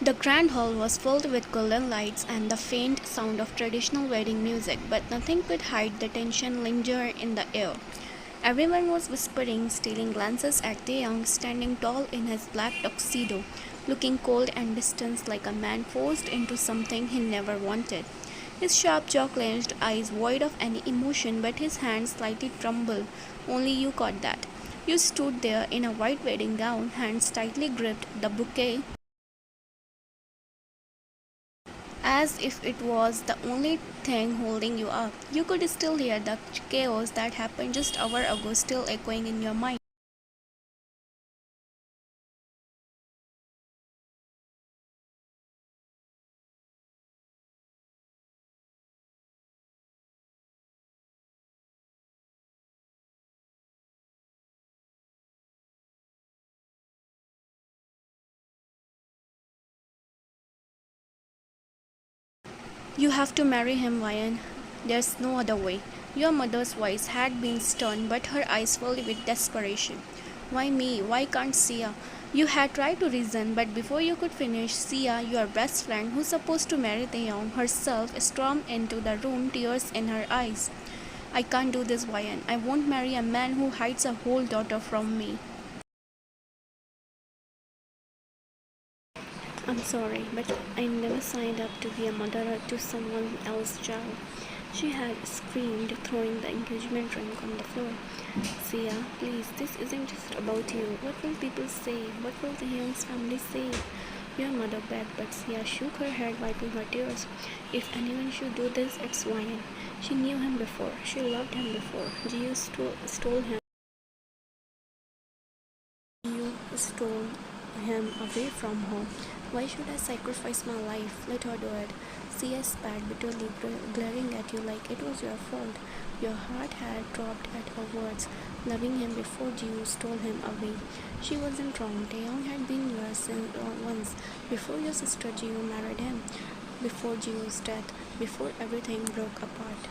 The grand hall was filled with golden lights and the faint sound of traditional wedding music, but nothing could hide the tension lingering in the air. Everyone was whispering, stealing glances at Taehyung standing tall in his black tuxedo, looking cold and distant like a man forced into something he never wanted. His sharp jaw clenched, eyes void of any emotion, but his hands slightly trembled. Only you caught that. You stood there in a white wedding gown, hands tightly gripped the bouquet, as if it was the only thing holding you up. You could still hear the chaos that happened just an hour ago still echoing in your mind. You have to marry him, Ryan. There's no other way. Your mother's voice had been stern, but her eyes filled with desperation. Why me? Why can't Sia? You had tried to reason, but before you could finish, Sia, your best friend, who's supposed to marry Taehyung herself, stormed into the room, tears in her eyes. I can't do this, Ryan. I won't marry a man who hides a whole daughter from me. I'm sorry, but I never signed up to be a mother to someone else's child. She had screamed, throwing the engagement ring on the floor. Sia, please, this isn't just about you. What will people say? What will the Young's family say? Your mother begged, but Sia shook her head, wiping her tears. If anyone should do this, it's Ryan. She knew him before. She loved him before. Stole him. You stole him away from her. Why should I sacrifice my life? Let her do it. Sia spat bitterly, glaring at you like it was your fault. Your heart had dropped at her words. Loving him before you stole him away. She wasn't wrong. Taehyung had been yours once, before your sister Jiu married him, before Jiu's death, before everything broke apart.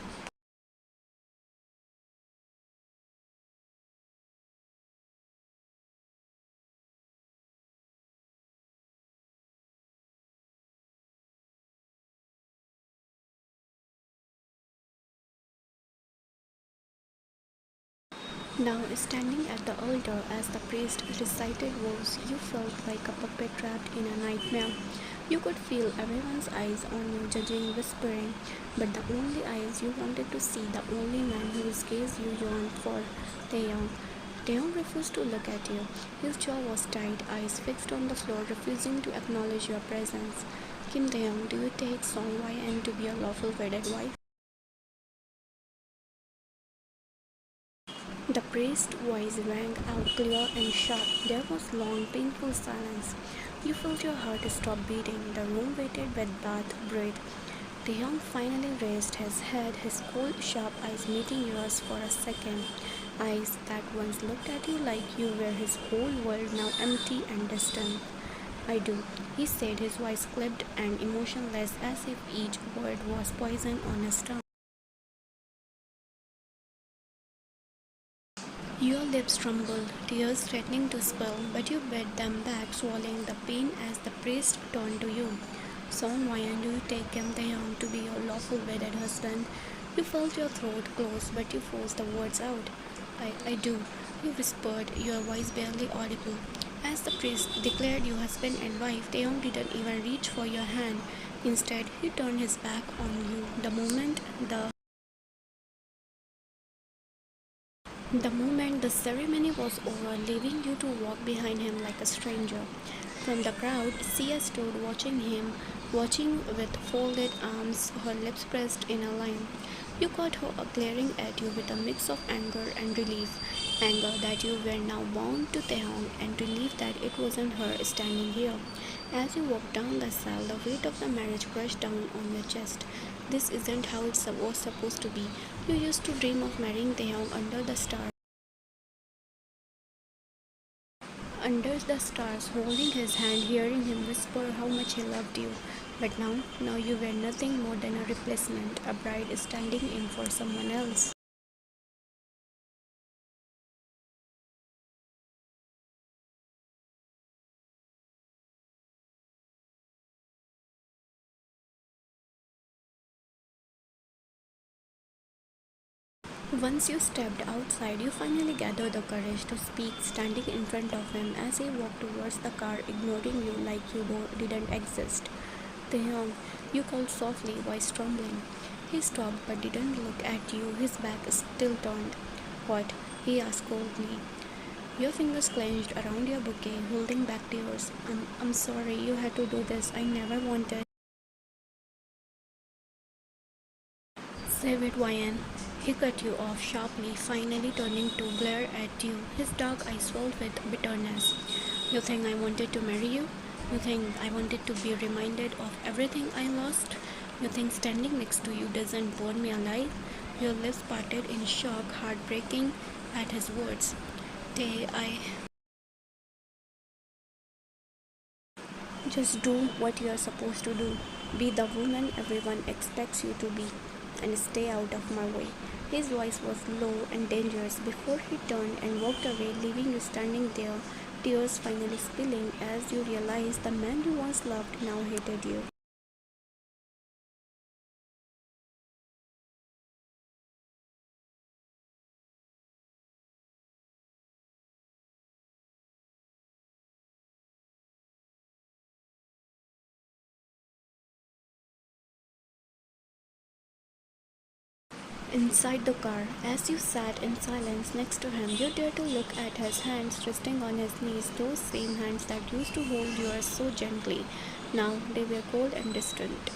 Now, standing at the altar as the priest recited vows, you felt like a puppet trapped in a nightmare. You could feel everyone's eyes on you, judging, whispering, but the only eyes you wanted to see, the only man whose gaze you yearned for, Taeyong. Taeyong refused to look at you. His jaw was tight, eyes fixed on the floor, refusing to acknowledge your presence. Kim Taeyong, do you take Song YN to be your lawful wedded wife? The priest's voice rang out clear and sharp. There was long, painful silence. You felt your heart stop beating. The room waited with bated breath. The young finally raised his head, his cold, sharp eyes meeting yours for a second. Eyes that once looked at you like you were his whole world, now empty and distant. I do, he said, his voice clipped and emotionless as if each word was poison on his tongue. Your lips trembled, tears threatening to spill, but you bit them back, swallowing the pain as the priest turned to you. Son, why do you take Kim Taeyong to be your lawful wedded husband? You felt your throat close, but you forced the words out. I do, you whispered, your voice barely audible. As the priest declared you husband and wife, Taeyong didn't even reach for your hand. Instead, he turned his back on you. The moment the ceremony was over, leaving you to walk behind him like a stranger. From the crowd, Sia stood watching him, watching with folded arms, her lips pressed in a line. You caught her glaring at you with a mix of anger and relief. Anger that you were now bound to Taehyung, and relief that it wasn't her standing here. As you walked down the aisle, the weight of the marriage crushed down on your chest. This isn't how it was supposed to be. You used to dream of marrying Taehyung under the stars, holding his hand, hearing him whisper how much he loved you. But now you were nothing more than a replacement, a bride standing in for someone else. Once you stepped outside, you finally gathered the courage to speak, standing in front of him as he walked towards the car, ignoring you like you didn't exist. Taehyung, you called softly, voice trembling. He stopped but didn't look at you, his back still turned. What? He asked coldly. Your fingers clenched around your bouquet, holding back tears. I'm sorry you had to do this. I never wanted. Save it, Ryan. He cut you off sharply, finally turning to glare at you, his dark eyes filled with bitterness. You think I wanted to marry you? You think I wanted to be reminded of everything I lost? You think standing next to you doesn't burn me alive? Your lips parted in shock, heartbreaking at his words. Tay, I just do what you are supposed to do. Be the woman everyone expects you to be, and stay out of my way. His voice was low and dangerous before he turned and walked away, leaving you standing there, tears finally spilling as you realized the man you once loved now hated you. Inside the car, as you sat in silence next to him, you dared to look at his hands resting on his knees, those same hands that used to hold yours so gently. Now they were cold and distant.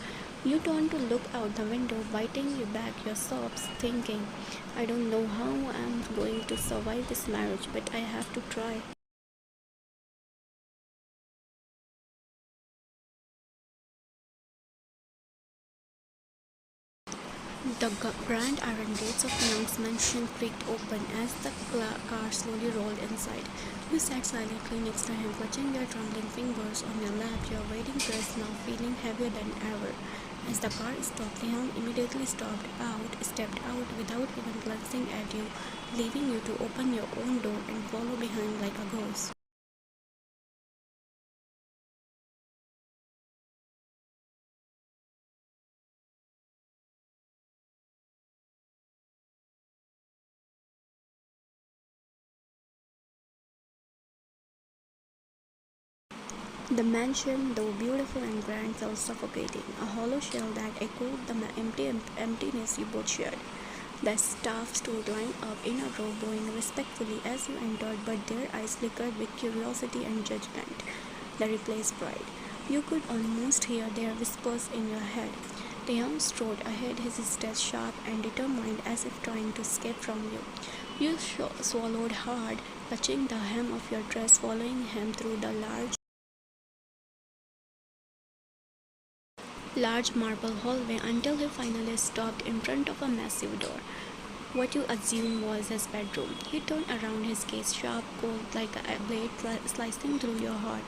You turned to look out the window, biting back your sobs, thinking, I don't know how I'm going to survive this marriage, but I have to try. The grand iron gates of Young's mansion creaked open as the car slowly rolled inside. You sat silently next to him, clutching your trembling fingers on your lap, your waiting breath now feeling heavier than ever. As the car stopped, Young immediately stepped out without even glancing at you, leaving you to open your own door and follow behind like a ghost. The mansion, though beautiful and grand, felt suffocating, a hollow shell that echoed the emptiness you both shared. The staff stood lined up in a row, bowing respectfully as you entered, but their eyes flickered with curiosity and judgment. The replaced bride. You could almost hear their whispers in your head. Taehyung strode ahead, his steps sharp and determined as if trying to escape from you. You swallowed hard, touching the hem of your dress, following him through the large marble hallway until he finally stopped in front of a massive door. What you assumed was his bedroom. He turned around, his gaze sharp, cold like a blade slicing through your heart.